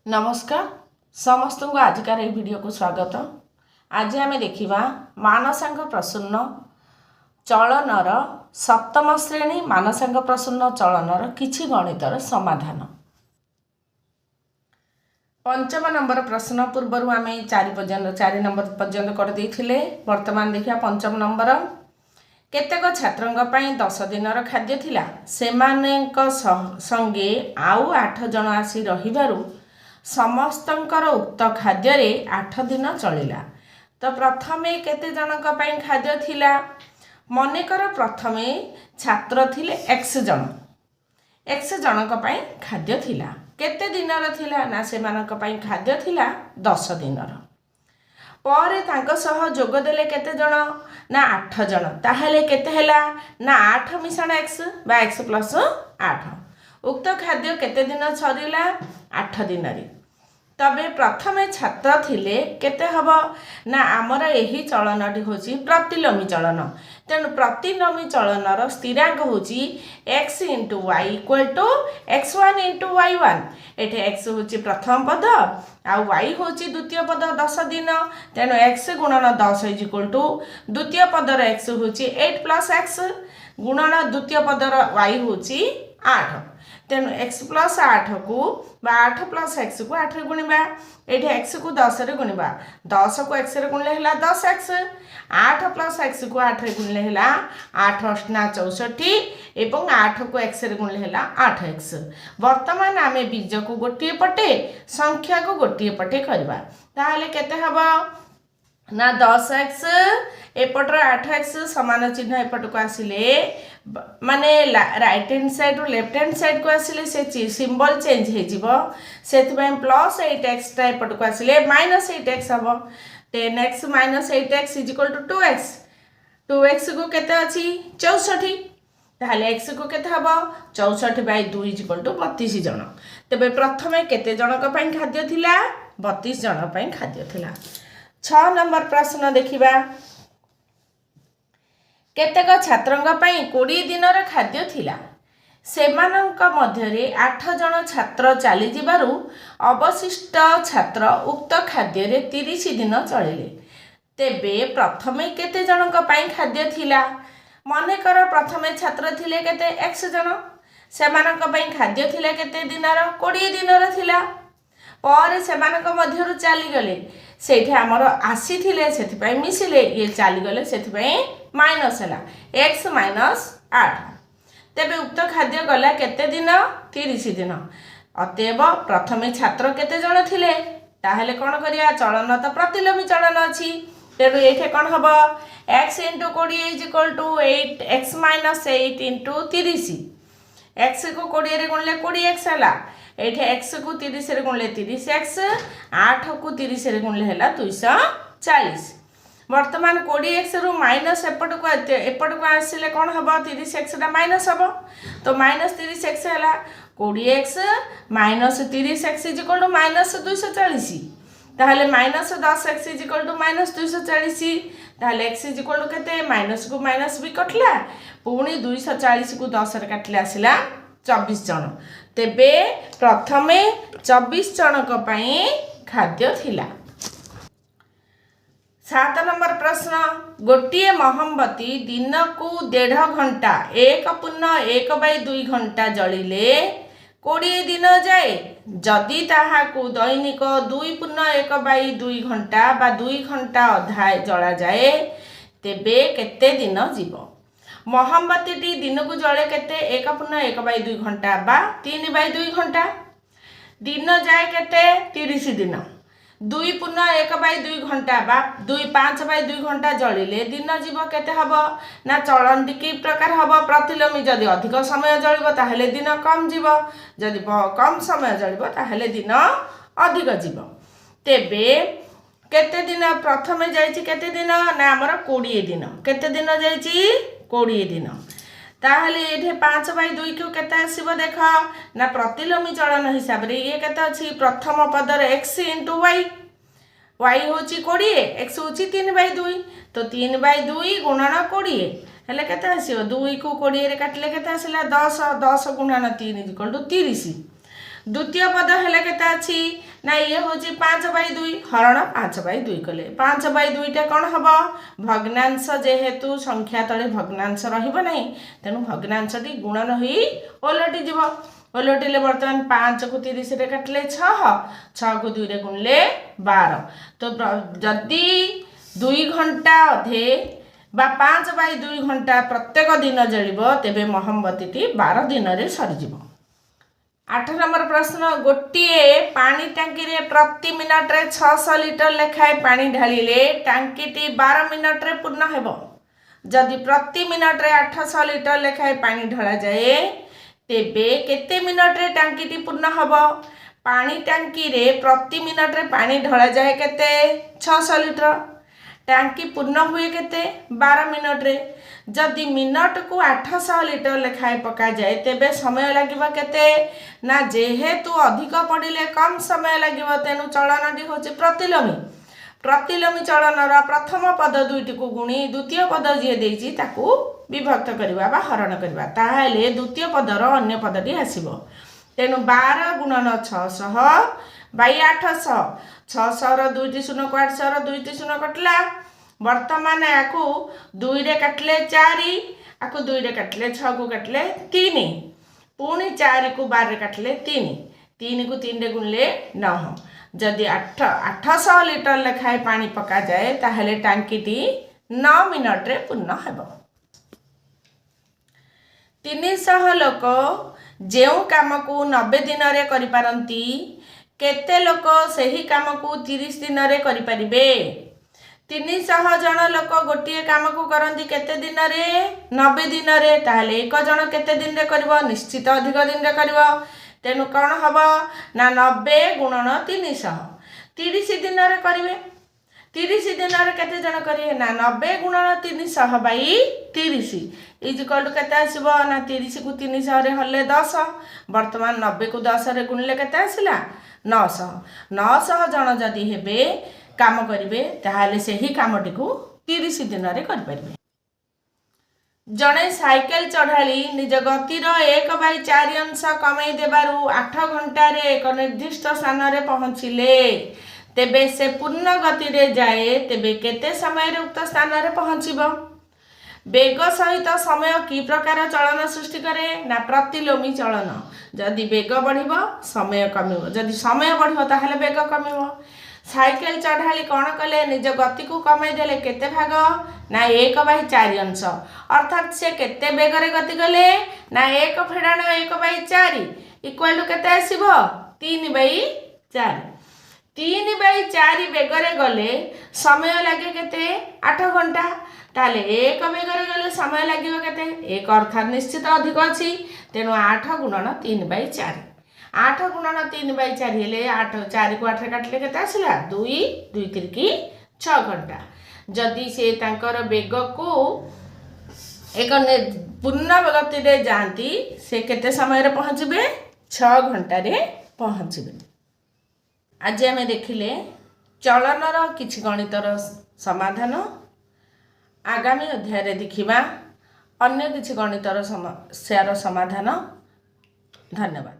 नमस्कार समस्त को आजिकार ये वीडियो को स्वागत। आज आम देखा मानसांग प्रसून्न चलनर सप्तम श्रेणी मानसांग प्रसून्न चलनर किछि गणितर समाधान। पंचम नंबर प्रश्न पूर्वर आम 4 नंबर पर्यंत कर देथिले। वर्तमान देखिया पंचम नंबर। केतेक छात्रंग पई 10 दिनर खाद्य थिला, सेमानेक संगे आउ 8 जन आसी रहिबारु समस्तंकर उक्त खाद्य 8 दिन चलिला। तो प्रथमे केते जनक पई खाद्य थिला, मनेकर प्रथमे छात्र थिले x जनक पई खाद्य थिला। केते दिनर थिला ना सेमानक पई खाद्य थिला 10 दिनर। पर तांको सह जोग देले केते जन ना 8 जन। ताहले केते हैला ना 8 मिश्रण x बा x प्लस 8। उक्त खाद्य केते दिन सरिला 8 दिन रे। तबे प्रथमे छात्र थिले केते हबो ना आमर एही चलनटी होची प्रतिलोमी चलन। तेणु प्रतिलोमी चलनर स्थिरांक होची x * y = x1 * y1। एठे x होची प्रथम पद आ y होची द्वितीय पद 10 दिन। तेणु x गुणन 10 = द्वितीय पदर x होची 8 + x गुणन द्वितीय पदर y होची 8। तेणु x + 8 को 8 + x को 8 रे गुणिबा। एठी x को 10 रे गुणिबा, 10 को x रे गुणले हला 10x, 8 + x को 8 रे गुणले हला 8 × 8 = 64 एवं 8 को x रे गुणले हला 8x। वर्तमान आमे बीज को गोटिए पटे संख्या को गोटिए पटे करबा। ताहले केते हबो ना 10x एपटर 8x समान चिन्ह एपट को आसिले माने राइट हैंड साइड रो लेफ्ट हैंड साइड को आसिले से सिंबल चेंज हे जिवो। सेथबे प्लस 8x टा एपट को आसिले -8x हबो। 10x - 8x = 2x। 2x को केते अछि 64। ताहले x को केते हबो 64/2 = 32 जन। तबे प्रथमे केते जनक पई खाद्य थिला 32 जन पई खाद्य थिला। 6 नंबर प्रश्न देखिबा। केतेक छात्रंग पई 20 दिनर खाद्य थिला, सेमानंक मध्यरे 8 जन छात्र चली जिबारु अवशिष्ट छात्र उक्त खाद्य रे 30 दिन चलिले। तेबे प्रथमे केते जनक पई खाद्य थिला, मनेकर प्रथमे छात्र थिले केते x जन, सेमानंक पई खाद्य थिला केते दिनर 20 दिनर थिला। पर सेमानंक मध्यरु चली गले, सेठी हमर आसी थिले सेति पई मिसिले, ये चली गले सेति पई माइनस हला x - 8। तेबे उक्त खाद्य गला केते दिन 30 दिन। अतएव प्रथमे छात्र केते जन थिले, ताहले कोन करिया चलन तो प्रतिलोमी चलन अछि। तेबे एठे कोन हबो x * 20 = 8x - 8 * 30। x को 20 रे गुणले 20x हला। एठे x को 30 रे गुणले 30x, 8 को 30 रे गुणले हला 240। वर्तमान 20x रु माइनस एपट को आसिले कोन हबो 30x टा माइनस हबो। तो -30x हला 20x - 30x = -240। ताहले -10x = -240। ताहले x = केते माइनस को माइनस भी कटला, पुणी 240 को 10 रे काटले आसिला 24 जन। तेबे प्रथमे 24 जनक पई खाद्य थिला। 7 नंबर प्रश्न। गोटिए मोमबत्ती दिन को 1.5 घंटा 1.1/2 घंटा जलिले 20 दिन जाए। जदि ताहाकू दैनिक 2.1/2 घंटा बा 2 घंटा अधा जला जाए, तेबे केते दिन जीवो। मोमबत्ती दिन को जले केते 1.1/2 घंटा बा 3/2 घंटा। दिन जाए केते 30 दिन। 2.1/2 घंटा बा 5/2 घंटा जलिले दिन जीव केते हबो ना चलनटी की प्रकार हबो प्रतिलोमी। जदि अधिक समय जलिबो ताहले दिन कम जीव, जदि कम समय जलिबो ताहले दिन अधिक जीव। तेबे केते दिन प्रथमे जाईची केते दिन ना हमर 20 दिन। केते दिन जाईची 20 दिन। ताहले एठे 5/2 को केते आसीबो देख ना प्रतिलोमी चलन हिसाब रे ये केते अछि प्रथम पदर x * y। y होची 20, x होची 3/2। तो 3/2 गुणन 20 हेले केते आसीबो 2 को 20 रे काटले केते आसिला 10 10 गुणन 3 = 30। द्वितीय पद हेले केते अछि ना ये होची 5/2 हरण 5/2 कले 5/2 टा कौन हबो भग्नांश जेहेतु संख्या तले भग्नांश रहिबो नहीं तेनु भग्नांश टी गुणन होई ओलटी जीवो ओलटिले वर्तमान 5 को 30 रे काटले 6 को 2 रे गुणले 12 तो जदी 2 घंटा अधे बा 5/2 घंटा प्रत्येक दिन जलिबो तेबे मोमबत्ती टी 12 दिन रे सरी जीवो 8 नंबर प्रश्न गोटिए पानी टांकी रे प्रति मिनट रे 600 लिटर लेखाए पानी ढालिले टांकी टी 12 मिनट रे पूर्ण हेबो जदि प्रति मिनट रे 800 लिटर लेखाए पानी ढला जाए तेबे केते मिनट रे टांकी टी पूर्ण हबो पानी टांकी रे प्रति मिनट रे पानी ढला जाए केते 600 लिटर टांकी पूर्ण हुए केते 12 मिनट रे जदि मिनट को 800 लिटर लेखाए पका जाए तेबे समय लागिबो केते ना जेहेतु अधिक पड़िले कम समय लागिबो तेनु चलनटी होची प्रतिलोमी चलनर प्रथम पद दुईटी को गुणी द्वितीय पद जे देइची ताकू विभक्त करबा बा हरण करबा ताहेले द्वितीय पदर अन्य पदटी आसीबो तेनु 12 गुणन 600 बाई 800 600 रो 2टी शून्य को 800 रो 2टी शून्य कटला वर्तमान याकू 2 रे काटले 4 आकू 2 रे काटले 6 को काटले 3 पुणी 4 को 12 रे काटले 3 को 3 रे गुणले 9 जदि 800 लिटर लेखाए पानी पका जाए ताहले टांकी टी 9 मिनट रे पूर्ण हेबो 300 लोक जेउ काम को 90 दिन रे करि पारंती केते लोक सही काम को 30 दिन रे करि परिबे 300 जन लोक गोटे काम को करंती केते दिन रे 90 दिन रे ताहले एक जन केते दिन रे करबो निश्चित अधिक दिन रे करबो तेनु कोन हबो ना 90 गुणन 300 30 दिन रे करिवे 30 दिन रे केते जन करिवे ना 90 गुणन 300 बाई 30 इज इक्वल टू केते आसीबो ना 30 को 300 रे हल्ले 10 वर्तमान 90 को 10 रे गुणले केते आसिला 900 जन जदी हेबे काम करिवे ताहाले सेही कामटी को 30 दिन रे कर परिबे जणे साइकेल चढ़ाली निज गतिर 1/4 अंश कमाई देबारु 8 घंटा रे एक निर्दिष्ट स्थान रे पहुँचिले तेबे से पूर्ण गति रे जाए तेबे केते समय रे उक्त स्थान रे पहुँचिबो बेग सहित समय की प्रकार चलन सृष्टि करे ना प्रतिलोमी चलन जदि बेग बढ़िबो समय कमिबो जदि समय बढ़िबो ताहले बेग कमिबो साइकेल चढ़ाली कौन कले निज गति को कमाई देले केते भाग ना 1/4 अंश अर्थात से केते बेगरे गति कले ना 1 फेडाण 1/4 इक्वल टू केते आसीबो 3/4 3/4 बेगरे गले समय लागे केते 8 घंटा ताले 1 बेगरे गले समय लागिबो केते 1 अर्थात निश्चित अधिक अछि तेनु 8 गुणन 3/4 8 गुणन 3/4 हेले 8 4 को 8 रे काटले केते आसिला 2 2 3 6 घंटा जदि से तांकर बेग को एक पूर्ण गति रे जानती से केते समय रे पहुँचबे 6 घंटा रे पहुँचबे आज आमे देखिले चलनर किछि गणितर समाधान आगामी अध्याय रे देखिबा अन्य किछि गणितर समस्यार समाधान धन्यवाद।